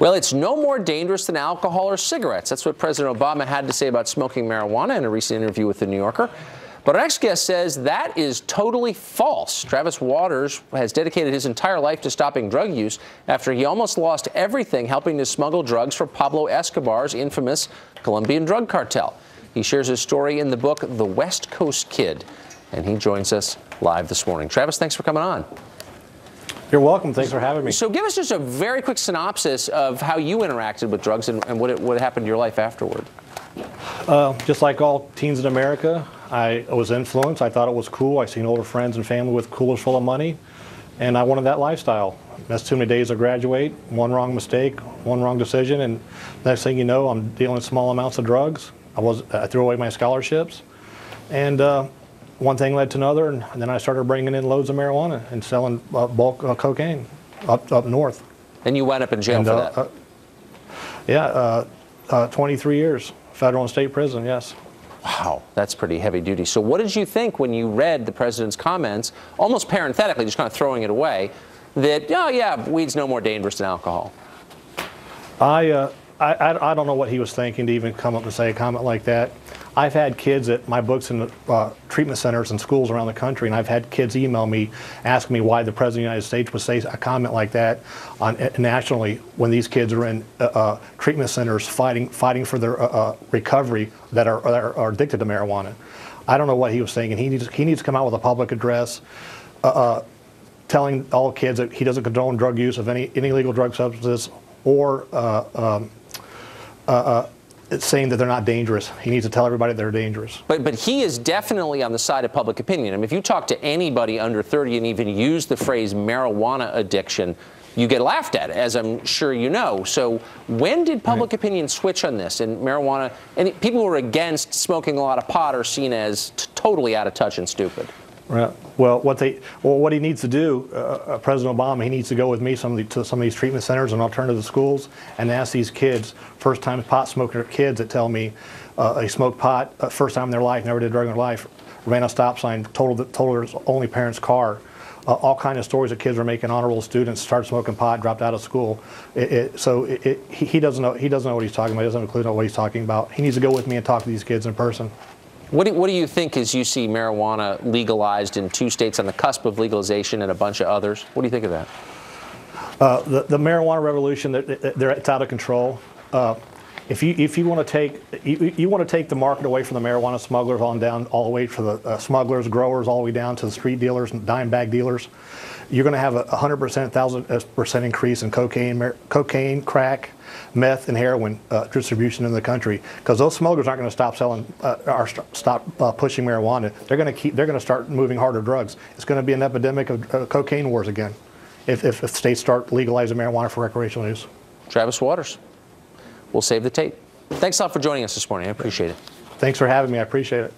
Well, it's no more dangerous than alcohol or cigarettes. That's what President Obama had to say about smoking marijuana in a recent interview with The New Yorker. But our next guest says that is totally false. Travis Waters has dedicated his entire life to stopping drug use after he almost lost everything helping to smuggle drugs for Pablo Escobar's infamous Colombian drug cartel. He shares his story in the book, The Westcoast Kid, and he joins us live this morning. Travis, thanks for coming on. You're welcome. Thanks for having me. So give us just a very quick synopsis of how you interacted with drugs and what happened to your life afterward. Just like all teens in America, I was influenced. I thought it was cool. I seen older friends and family with coolers full of money, and I wanted that lifestyle. That's too many days to graduate, one wrong mistake, one wrong decision, and next thing you know, I'm dealing with small amounts of drugs. I threw away my scholarships, and one thing led to another, and then I started bringing in loads of marijuana and selling bulk cocaine up north. And you wound up in jail for that? 23 years, federal and state prison, yes. Wow, that's pretty heavy duty. So what did you think when you read the president's comments, almost parenthetically, just kind of throwing it away, that, oh yeah, weed's no more dangerous than alcohol? I don't know what he was thinking to even come up and say a comment like that. I've had kids at my books in the treatment centers and schools around the country, and I've had kids email me asking me why the President of the United States would say a comment like that nationally when these kids are in treatment centers fighting for their recovery that are addicted to marijuana. I don't know what he was thinking. He needs to come out with a public address telling all kids that he doesn't condone drug use of any illegal drug substances or saying that they're not dangerous. He needs to tell everybody they're dangerous. But he is definitely on the side of public opinion. I mean, if you talk to anybody under 30 and even use the phrase marijuana addiction, you get laughed at, as I'm sure you know. So when did public opinion switch on this? And marijuana, and people who are against smoking a lot of pot are seen as totally out of touch and stupid. Right. Well, what he needs to do, President Obama, he needs to go with me to some of these treatment centers and alternative schools and ask these kids, first-time pot smoker kids that tell me they smoked pot first time in their life, never did drug in their life, ran a stop sign, totaled their only parent's car. All kinds of stories of kids were making honor roll students, started smoking pot, dropped out of school. He doesn't know what he's talking about. He doesn't have a clue what he's talking about. He needs to go with me and talk to these kids in person. What do you think as you see marijuana legalized in 2 states on the cusp of legalization and a bunch of others? What do you think of that? The marijuana revolution, it's out of control. If you want to take the market away from the marijuana smugglers on down, all the way for the smugglers, growers, all the way down to the street dealers and dime bag dealers, you're going to have a 100%, 1,000% increase in cocaine, crack, meth, and heroin distribution in the country, because those smugglers aren't going to stop selling or stop pushing marijuana. They're going to start moving harder drugs. It's going to be an epidemic of cocaine wars again if states start legalizing marijuana for recreational use. Travis Waters, we'll save the tape. Thanks a lot for joining us this morning. I appreciate it. Thanks for having me. I appreciate it.